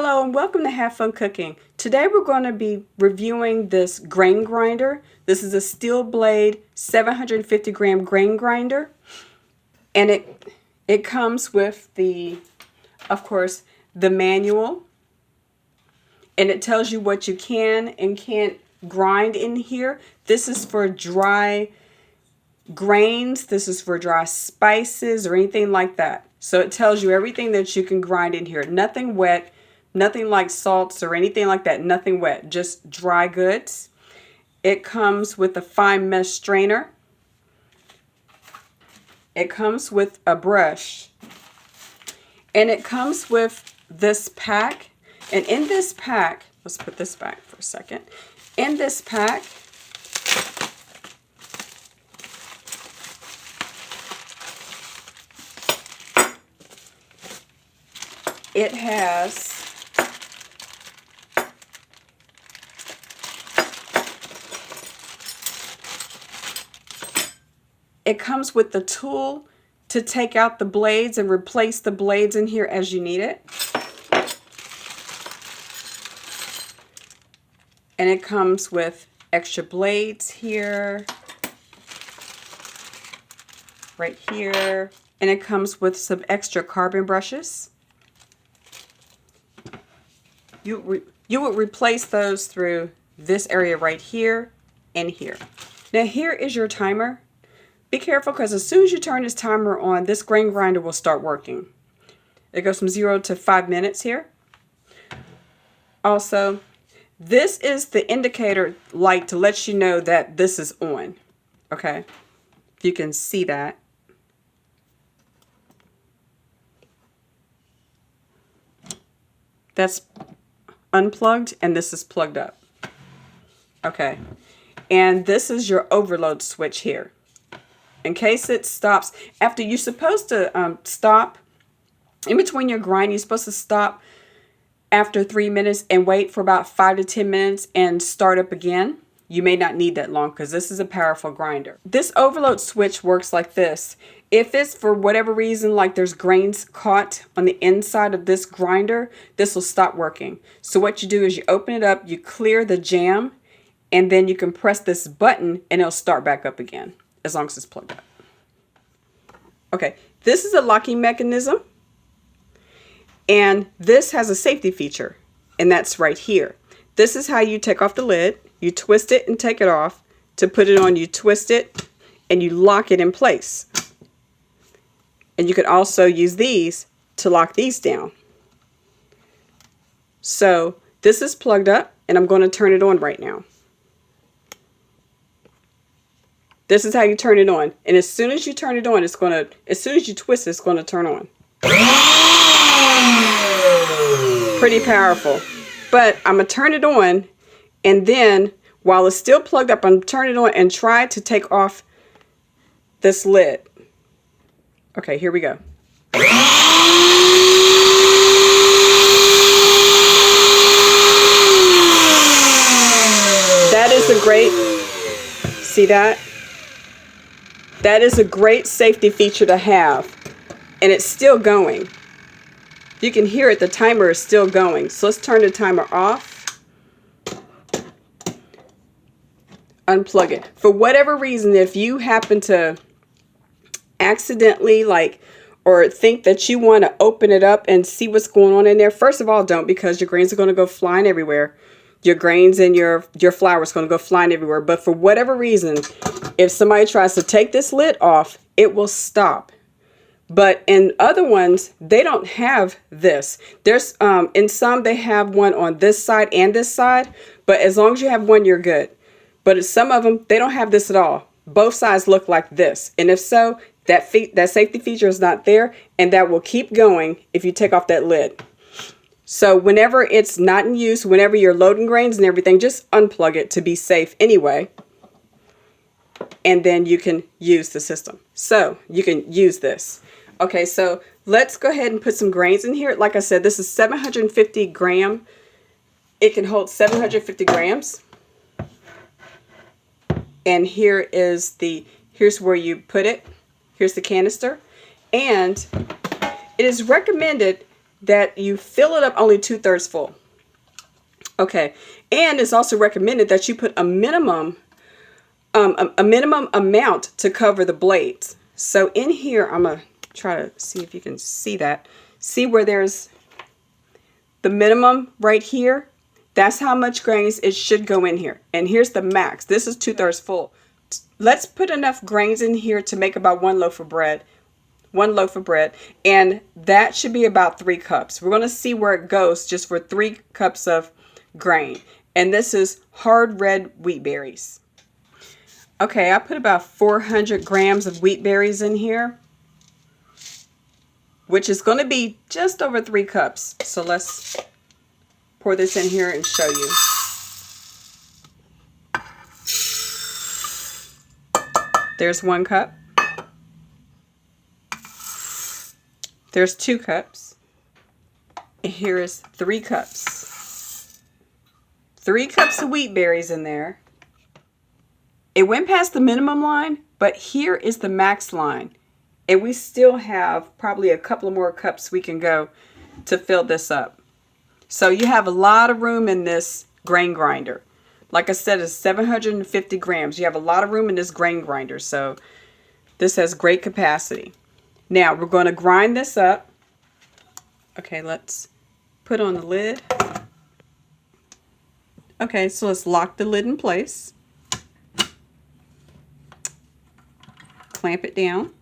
Hello and welcome to Have Fun Cooking. Today we're going to be reviewing this grain grinder. This is a steel blade 750 gram grain grinder, and it comes with of course, the manual, and it tells you what you can and can't grind in here. This is for dry grains. This is for dry spices or anything like that. So it tells you everything that you can grind in here. Nothing wet. Nothing like salts or anything like that. Nothing wet. Just dry goods. It comes with a fine mesh strainer. It comes with a brush. And it comes with this pack. And in this pack, let's put this back for a second. In this pack, it has it comes with the tool to take out the blades and replace the blades in here as you need it. And it comes with extra blades here, right here, and it comes with some extra carbon brushes. You would replace those through this area right here and here. Now here is your timer. Be careful, because as soon as you turn this timer on, this grain grinder will start working. It goes from 0 to 5 minutes here. Also, this is the indicator light to let you know that this is on. Okay, if you can see that. That's unplugged and this is plugged up. Okay, and this is your overload switch here. In case it stops, after you're supposed to stop, in between your grind, you're supposed to stop after 3 minutes and wait for about 5 to 10 minutes and start up again. You may not need that long because this is a powerful grinder. This overload switch works like this. If it's for whatever reason, like there's grains caught on the inside of this grinder, this will stop working. So what you do is you open it up, you clear the jam, and then you can press this button and it'll start back up again, as long as it's plugged up. Okay, this is a locking mechanism, and this has a safety feature, and that's right here. This is how you take off the lid. You twist it and take it off. To put it on, you twist it and you lock it in place. And you can also use these to lock these down. So this is plugged up, and I'm going to turn it on right now. This is how you turn it on. And as soon as you turn it on, as soon as you twist it, it's going to turn on. Pretty powerful. But I'm going to turn it on, and then while it's still plugged up, I'm going to turn it on and try to take off this lid. Okay, here we go. That is a great, see that? That is a great safety feature to have, and it's still going. You can hear it, the timer is still going. So let's turn the timer off. Unplug it. For whatever reason, if you happen to accidentally or think that you want to open it up and see what's going on in there, first of all, don't, because your grains are going to go flying everywhere. Your grains and your flour is going to go flying everywhere. But for whatever reason, if somebody tries to take this lid off, it will stop. But in other ones, they don't have this. There's in some, they have one on this side and this side. But as long as you have one, you're good. But in some of them, they don't have this at all. Both sides look like this. And if so, that safety feature is not there. And that will keep going if you take off that lid. So whenever it's not in use, whenever you're loading grains and everything, just unplug it to be safe anyway. And then you can use the system. So you can use this. Okay, so let's go ahead and put some grains in here. Like I said, this is 750 gram. It can hold 750 grams. And here's where you put it. Here's the canister. And it is recommended that you fill it up only 2/3 full. Okay, and it's also recommended that you put a minimum amount to cover the blades. So in here, I'm gonna try to see if you can see that. See where there's the minimum right here? That's how much grains it should go in here. And here's the max. This is 2/3 full. Let's put enough grains in here to make about one loaf of bread. One loaf of bread. And that should be about 3 cups. We're going to see where it goes just for 3 cups of grain. And this is hard red wheat berries. Okay, I put about 400 grams of wheat berries in here, which is going to be just over 3 cups. So let's pour this in here and show you. There's 1 cup. There's 2 cups. And here is 3 cups. 3 cups of wheat berries in there. It went past the minimum line, but here is the max line. And we still have probably a couple more cups we can go to fill this up. So you have a lot of room in this grain grinder. Like I said, it's 750 grams. You have a lot of room in this grain grinder. So this has great capacity. Now we're going to grind this up. Okay, let's put on the lid. Okay, so let's lock the lid in place. Clamp it down.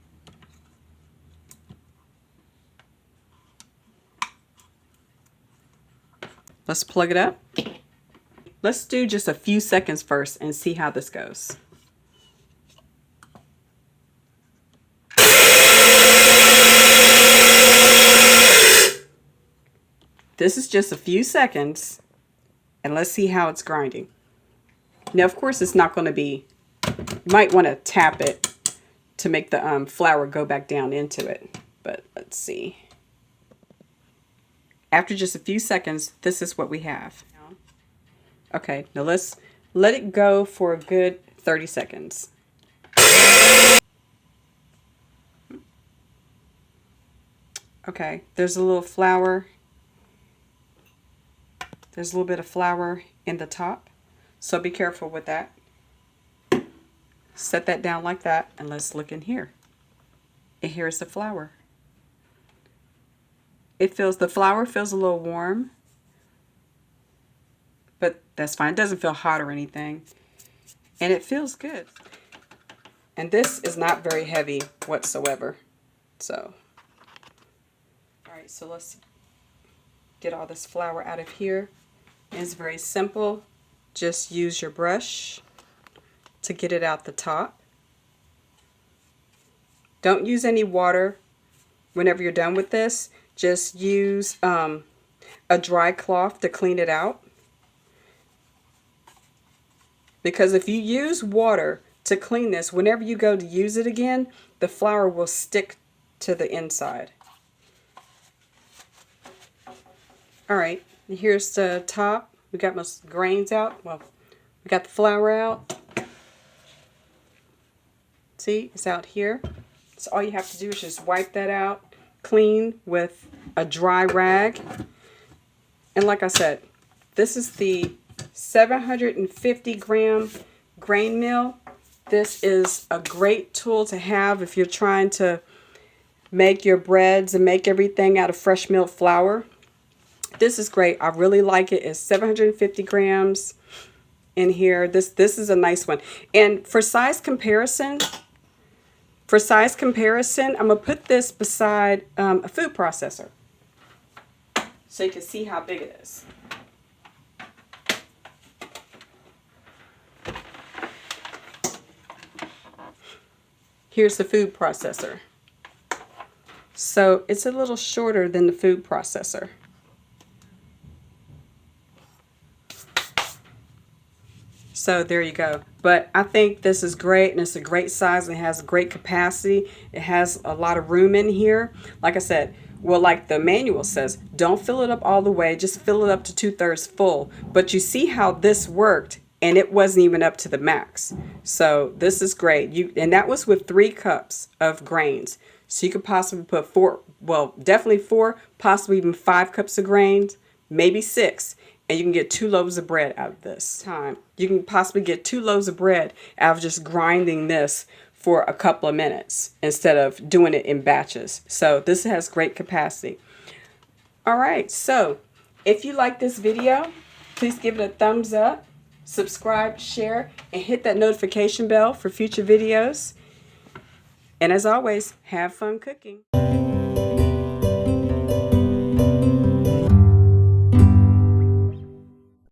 Let's plug it up. Let's do just a few seconds first and see how this goes. This is just a few seconds, and let's see how it's grinding. Now, of course, it's not going to be, you might want to tap it to make the flour go back down into it, but let's see. After just a few seconds, this is what we have. Okay, now let's let it go for a good 30 seconds. Okay, there's a little flour. There's a little bit of flour in the top, so be careful with that. Set that down like that, and let's look in here. And here's the flour. The flour feels a little warm, but that's fine. It doesn't feel hot or anything, and it feels good. And this is not very heavy whatsoever. So, all right, so let's get all this flour out of here. It's very simple. Just use your brush to get it out the top. Don't use any water whenever you're done with this. Just use a dry cloth to clean it out. Because if you use water to clean this, whenever you go to use it again, the flour will stick to the inside. Alright, here's the top. We got most grains out. Well, we got the flour out. See, it's out here. So all you have to do is just wipe that out clean with a dry rag. And like I said, this is the 750 gram grain mill. This is a great tool to have if you're trying to make your breads and make everything out of fresh milled flour. This is great. I really like it. It's 750 grams in here. This is a nice one. And for size comparison, I'm going to put this beside a food processor so you can see how big it is. Here's the food processor. So it's a little shorter than the food processor. So there you go. But I think this is great, and it's a great size, and it has a great capacity. It has a lot of room in here. Like I said, well, like the manual says, don't fill it up all the way, just fill it up to 2/3 full. But you see how this worked. and it wasn't even up to the max. So this is great. And that was with 3 cups of grains. So you could possibly put 4, well, definitely 4, possibly even 5 cups of grains, maybe 6. And you can get 2 loaves of bread out of this time. You can possibly get 2 loaves of bread out of just grinding this for a couple of minutes instead of doing it in batches. So this has great capacity. All right, so if you like this video, please give it a thumbs up. Subscribe, share, and hit that notification bell for future videos. And as always, have fun cooking.